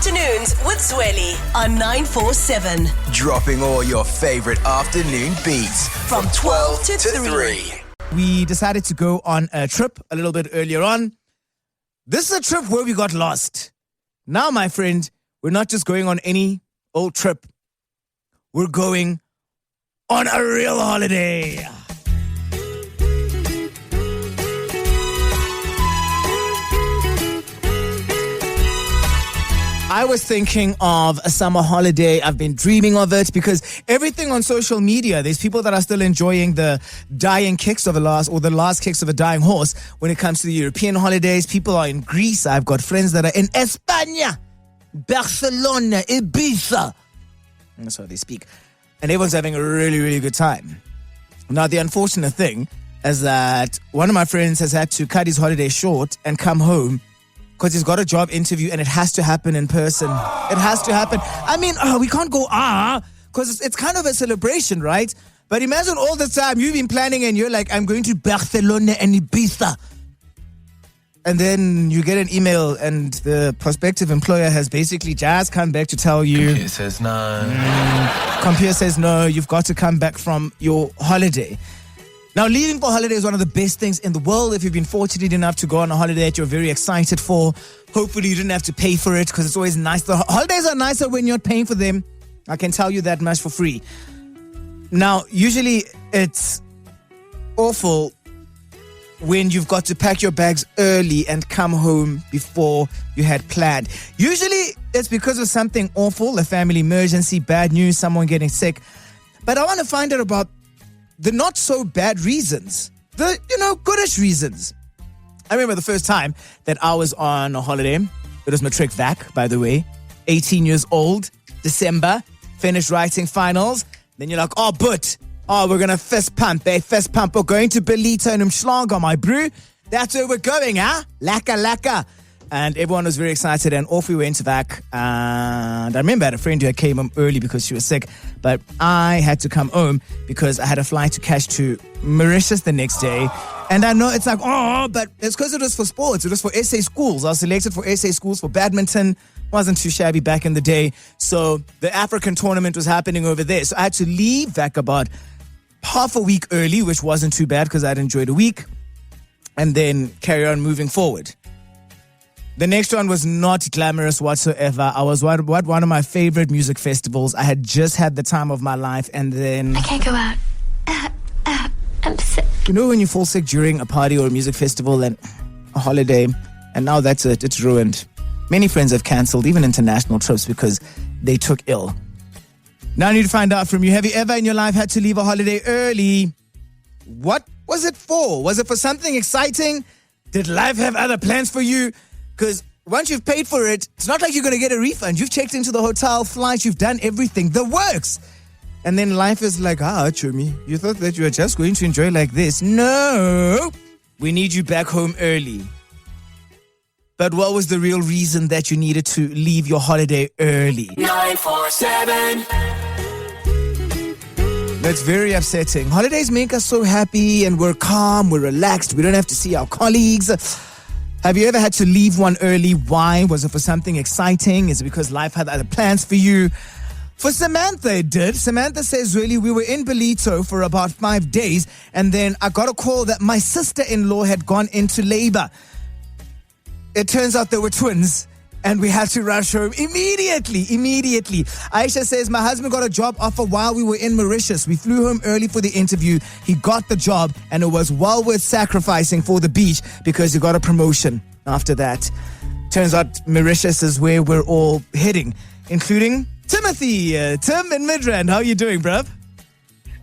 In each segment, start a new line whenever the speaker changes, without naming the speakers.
Afternoons with Zweli on 947.
Dropping all your favorite afternoon beats from 12 to 3.
We decided to go on a trip a little bit earlier on. This is a trip where we got lost. Now, my friend, we're not just going on any old trip. We're going on a real holiday. I was thinking of a summer holiday. I've been dreaming of it because everything on social media, there's people that are still enjoying the dying kicks of the last kicks of a dying horse when it comes to the European holidays. People are in Greece. I've got friends that are in España, Barcelona, Ibiza. That's how they speak. And everyone's having a really, really good time. Now, the unfortunate thing is that one of my friends has had to cut his holiday short and come home because he's got a job interview and it has to happen in person. It has to happen. I mean, we can't go, because it's kind of a celebration, right? But imagine all the time you've been planning and you're like, I'm going to Barcelona and Ibiza. And then you get an email and the prospective employer has basically just come back to tell you.
Computer says no.
Computer says no, you've got to come back from your holiday. Now, leaving for holiday is one of the best things in the world. If you've been fortunate enough to go on a holiday that you're very excited for, hopefully you didn't have to pay for it because it's always nice. The holidays are nicer when you're paying for them. I can tell you that much for free. Now, usually it's awful when you've got to pack your bags early and come home before you had planned. Usually it's because of something awful, a family emergency, bad news, someone getting sick. But I want to find out about the not so bad reasons, the, goodish reasons. I remember the first time that I was on a holiday. It was matric vac, by the way. 18 years old, December, finished writing finals. Then you're like, we're going to fist pump, fist pump. We're going to Belita and Umschlager, my brew. That's where we're going, huh? Laka. And everyone was very excited, and off we went to vac. And I remember I had a friend who came home early because she was sick, but I had to come home because I had a flight to catch to Mauritius the next day. And I know it's like, but it's because it was for sports. It was for SA schools. I was selected for SA schools for badminton. Wasn't too shabby back in the day. So the African tournament was happening over there. So I had to leave vac about half a week early, which wasn't too bad because I'd enjoyed a week, and then carry on moving forward. The next one was not glamorous whatsoever. I was at one of my favorite music festivals. I had just had the time of my life, and then
I can't go out. I'm sick.
You know when you fall sick during a party or a music festival and a holiday, and now that's it. It's ruined. Many friends have cancelled even international trips because they took ill. Now I need to find out from you. Have you ever in your life had to leave a holiday early? What was it for? Was it for something exciting? Did life have other plans for you? Because once you've paid for it, it's not like you're going to get a refund. You've checked into the hotel, flight, you've done everything, the works. And then life is like, Chumi, you thought that you were just going to enjoy like this. No, we need you back home early. But what was the real reason that you needed to leave your holiday early?
947.
That's very upsetting. Holidays make us so happy and we're calm, we're relaxed. We don't have to see our colleagues. Have you ever had to leave one early? Why? Was it for something exciting? Is it because life had other plans for you? For Samantha, it did. Samantha says, really, we were in Belito for about 5 days, and then I got a call that my sister-in-law had gone into labor. It turns out they were twins, and we had to rush home immediately. Aisha says, my husband got a job offer while we were in Mauritius. We flew home early for the interview. He got the job, and it was well worth sacrificing for the beach because he got a promotion after that. Turns out Mauritius is where we're all heading, including Timothy. Tim in Midrand. How are you doing, bruv?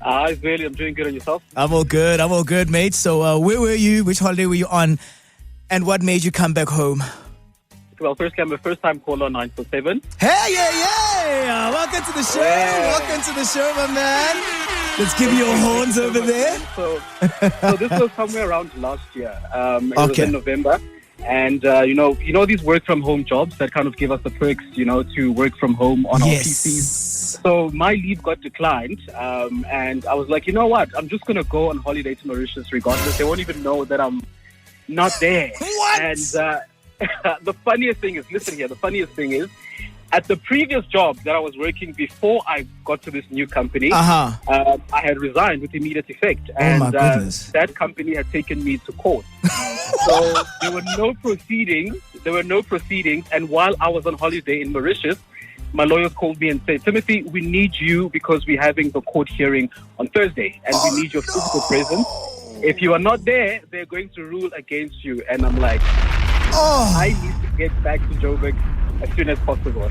Hi, Zweli. I'm doing good. On yourself?
I'm all good, mate. So where were you? Which holiday were you on? And what made you come back home?
Well, firstly, I'm a first-time caller on 947.
Hey, yeah! Welcome to the show.
Yeah.
Welcome to the show, my man. Let's give you your horns over there.
So this was somewhere around last year. It was in November. And, you know these work-from-home jobs that kind of give us the perks, to work from home on our PCs. So my leave got declined. And I was like, you know what? I'm just going to go on holiday to Mauritius regardless. They won't even know that I'm not there.
What?
And the funniest thing is, listen here, the funniest thing is, at the previous job that I was working before I got to this new company, I had resigned with immediate effect. And that company had taken me to court. So there were no proceedings. And while I was on holiday in Mauritius, my lawyers called me and said, Timothy, we need you because we're having the court hearing on Thursday. And we need your physical presence. If you are not there, they're going to rule against you. And I'm like, I need to get back to Joburg as soon as possible.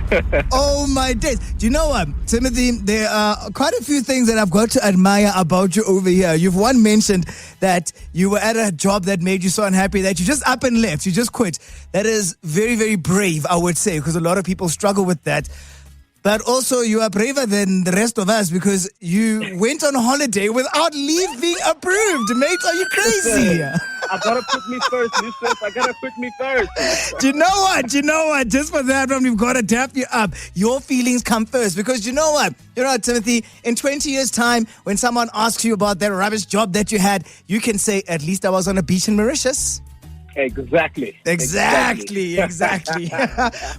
Oh my days. Do you know what, Timothy, there are quite a few things that I've got to admire about you over here. You've mentioned that you were at a job that made you so unhappy that you just up and left. You just quit. That is very, very brave, I would say, because a lot of people struggle with that. But also, you are braver than the rest of us because you went on holiday without leave being approved. Mate, are you crazy?
I gotta put me first, Yusuf. I gotta put me first.
Do you know what? Just for that one, we've got to dap you up. Your feelings come first because you know what, Timothy, in 20 years' time, when someone asks you about that rubbish job that you had, you can say, at least I was on a beach in Mauritius.
Exactly.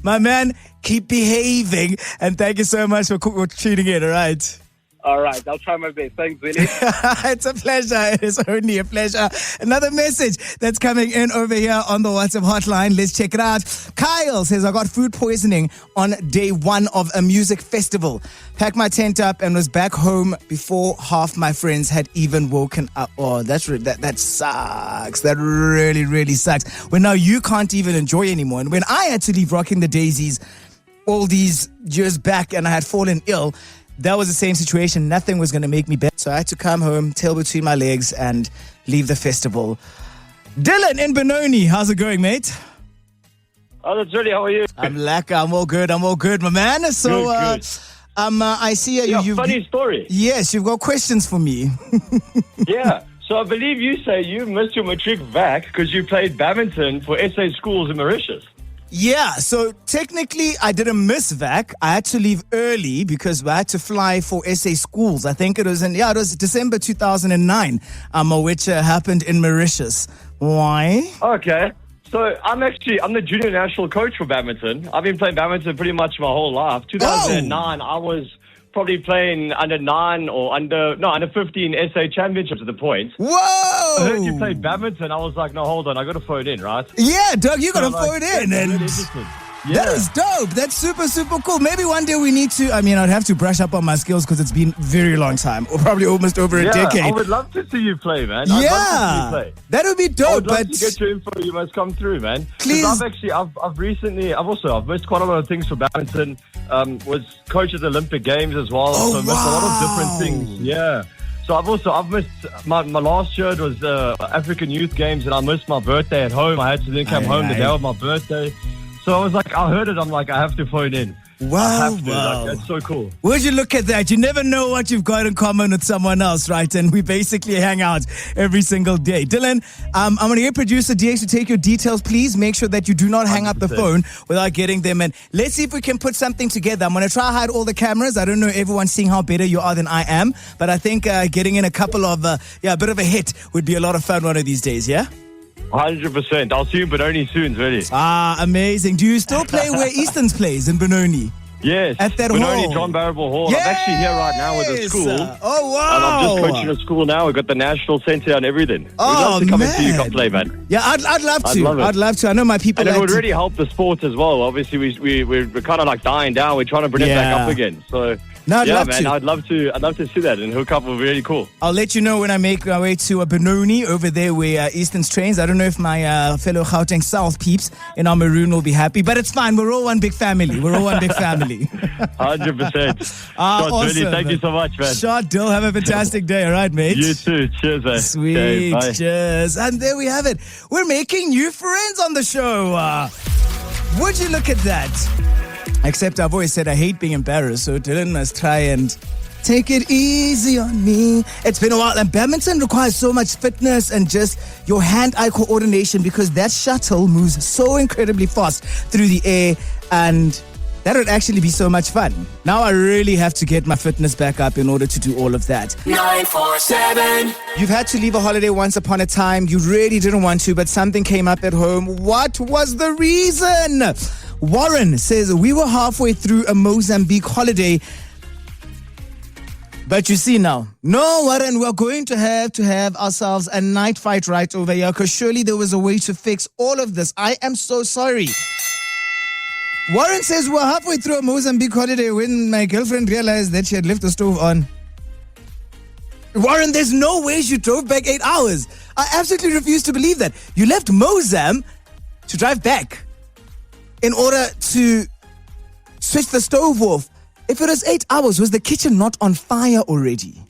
My man, keep behaving. And thank you so much for tuning in, all right?
All right, I'll try my best. Thanks, Zweli.
It's a pleasure. It is only a pleasure. Another message that's coming in over here on the WhatsApp hotline. Let's check it out. Kyle says, I got food poisoning on day one of a music festival. Packed my tent up and was back home before half my friends had even woken up. Oh, that sucks. That really, really sucks. When now you can't even enjoy anymore. And when I had to leave Rocking the Daisies all these years back and I had fallen ill, that was the same situation. Nothing was going to make me better. So I had to come home, tail between my legs, and leave the festival. Dylan in Benoni, how's it going, mate?
Oh, that's really. How are you?
I'm lacquer. I'm all good, my man. So,
good.
I see you've...
funny story.
Yes, you've got questions for me.
Yeah. So I believe you say you missed your matric vac because you played badminton for SA schools in Mauritius.
Yeah, so technically I didn't miss VAC. I had to leave early because I had to fly for SA schools. I think it was December 2009, which happened in Mauritius. Why?
Okay. So I'm the junior national coach for badminton. I've been playing badminton pretty much my whole life. 2009, I was probably playing under 15 SA championships at the point.
Whoa!
I heard you played badminton. I was like, no, hold on, I got to phone in, right?
Yeah, Doug, you got to phone in. And
yeah.
That is dope. That's super, super cool. Maybe one day we need to, I'd have to brush up on my skills because it's been a very long time, or probably almost over a decade.
I would love to see you play, man. I'd love to see you play.
That would be dope.
I would love to get your info. You must come through, man.
Please.
I've missed quite a lot of things for badminton. Was coach at the Olympic Games as well.
Oh,
so I missed a lot of different things. Yeah. So I've missed my last year. It was African Youth Games, and I missed my birthday at home. I had to then come home the day of my birthday. So I was like, I heard it. I'm like, I have to phone in.
Wow.
Like, that's so cool.
Would you look at that? You never know what you've got in common with someone else, right? And we basically hang out every single day. Dylan, I'm going to get producer DX to take your details. Please make sure that you do not hang up the phone without getting them. And let's see if we can put something together. I'm going to try to hide all the cameras. I don't know everyone's seeing how better you are than I am. But I think getting in a couple of, a bit of a hit would be a lot of fun one of these days, yeah?
100%. I'll see you in Benoni soon, Zweli.
Amazing. Do you still play where Easton's plays in Benoni?
Yes.
At that
Benoni,
hall.
John Barrable Hall.
Yes!
I'm actually here right now with the school.
Oh, wow.
And I'm just coaching a school now. We've got the national centre and everything. We'd love to come and see you come play, man.
Yeah, I'd love to. I'd love to. I know my people.
And it would really help the sport as well. Obviously, we're kind of like dying down. We're trying to bring it back up again. So...
No, I'd love to.
I'd love to see that and hook up. Would be really cool.
I'll let you know when I make my way to Benoni over there where Easton's trains. I don't know if my fellow Gauteng South peeps in our maroon will be happy, but it's fine. We're all one big family.
100%.
Awesome.
Thank you so much, man.
Shot, Dill. Have a fantastic day. All right, mate.
You too. Cheers, man.
Sweet.
Okay,
cheers. And there we have it. We're making new friends on the show. Would you look at that? Except I've always said I hate being embarrassed, so Dylan must try and take it easy on me. It's been a while, and badminton requires so much fitness and just your hand-eye coordination because that shuttle moves so incredibly fast through the air, and That would actually be so much fun. Now I really have to get my fitness back up in order to do all of that.
947.
You've had to leave a holiday once upon a time. You really didn't want to, but something came up at home. What was the reason? Warren says, we were halfway through a Mozambique holiday. But you see now, no, Warren, we're going to have ourselves a night fight right over here, because surely there was a way to fix all of this. I am so sorry. Warren says we're halfway through a Mozambique holiday when my girlfriend realized that she had left the stove on. Warren, there's no way she drove back 8 hours. I absolutely refuse to believe that. You left Mozam to drive back in order to switch the stove off. If it was 8 hours, was the kitchen not on fire already?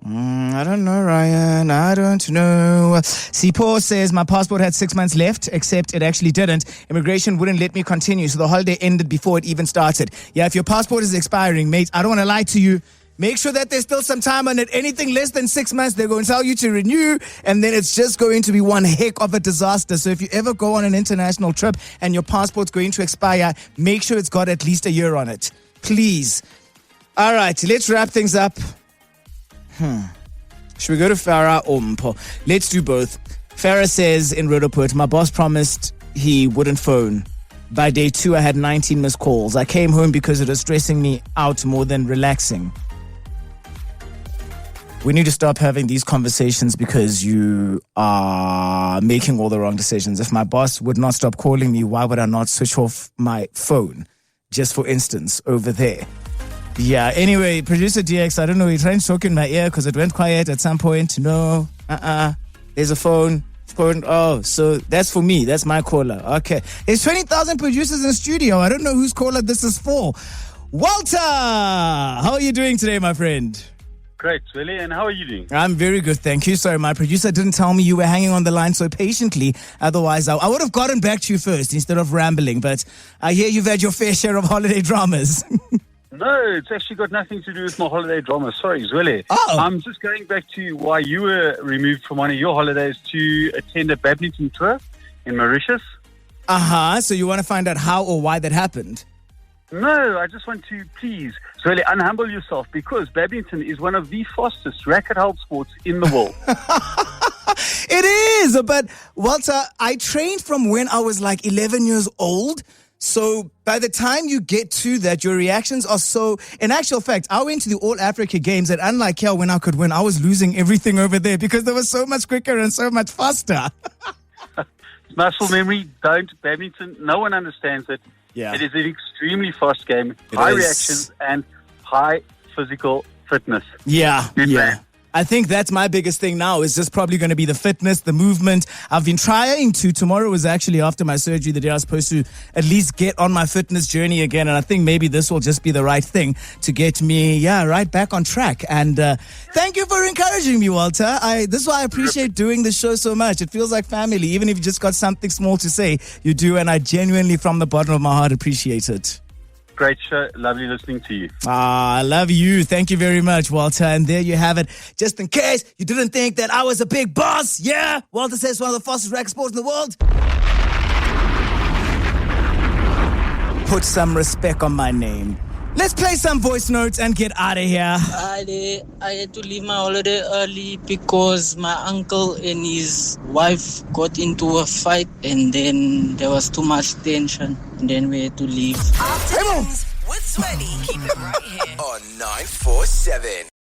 I don't know, Ryan. I don't know. See, Paul says my passport had 6 months left, except it actually didn't. Immigration wouldn't let me continue, so the holiday ended before it even started. Yeah, if your passport is expiring, mate, I don't want to lie to you. Make sure that there's still some time on it. Anything less than 6 months, they're going to tell you to renew, and then it's just going to be one heck of a disaster. So if you ever go on an international trip and your passport's going to expire, make sure it's got at least a year on it. Please. All right, let's wrap things up. Should we go to Farah or Mpo? Let's do both. Farah says in Rhodoput, my boss promised he wouldn't phone. By day 2, I had 19 missed calls. I came home because it was stressing me out more than relaxing. We need to stop having these conversations because you are making all the wrong decisions. If my boss would not stop calling me, why would I not switch off my phone? Just for instance, over there. Yeah, anyway, producer DX, I don't know, he tried to talk in my ear because it went quiet at some point. No, there's a phone. Oh, so that's for me. That's my caller. Okay. There's 20,000 producers in the studio. I don't know whose caller this is for. Walter, how are you doing today, my friend?
Great, Zweli, and how are you doing?
I'm very good, thank you. Sorry, my producer didn't tell me you were hanging on the line so patiently. Otherwise, I would have gotten back to you first instead of rambling. But I hear you've had your fair share of holiday dramas.
No, it's actually got nothing to do with my holiday drama. Sorry, Zweli.
Oh.
I'm just going back to why you were removed from one of your holidays to attend a badminton tour in Mauritius.
So you want to find out how or why that happened?
No, I just want to please, Zweli, unhumble yourself because badminton is one of the fastest racket-held sports in the world.
It is, but Walter, I trained from when I was like 11 years old. So by the time you get to that, your reactions are so... In actual fact, I went to the All Africa Games, and unlike here when I could win, I was losing everything over there because they were so much quicker and so much faster.
Muscle memory, badminton, no one understands it.
Yeah.
It is an extremely fast game, high reactions and high physical fitness.
Yeah. I think that's my biggest thing now is just probably going to be the fitness, the movement. I've been trying to. Tomorrow was actually after my surgery, the day I was supposed to at least get on my fitness journey again. And I think maybe this will just be the right thing to get me, right back on track. And thank you for encouraging me, Walter. This is why I appreciate doing this show so much. It feels like family. Even if you just got something small to say, you do. And I genuinely, from the bottom of my heart, appreciate it.
Great show. Lovely listening to you.
I love you. Thank you very much, Walter. And there you have it. Just in case you didn't think that I was a big boss. Yeah. Walter says one of the fastest racket sports in the world. Put some respect on my name. Let's play some voice notes and get out of here.
I had to leave my holiday early because my uncle and his wife got into a fight and then there was too much tension and then we had to leave.
Afternoons with Zweli. Keep it right here.
On 947.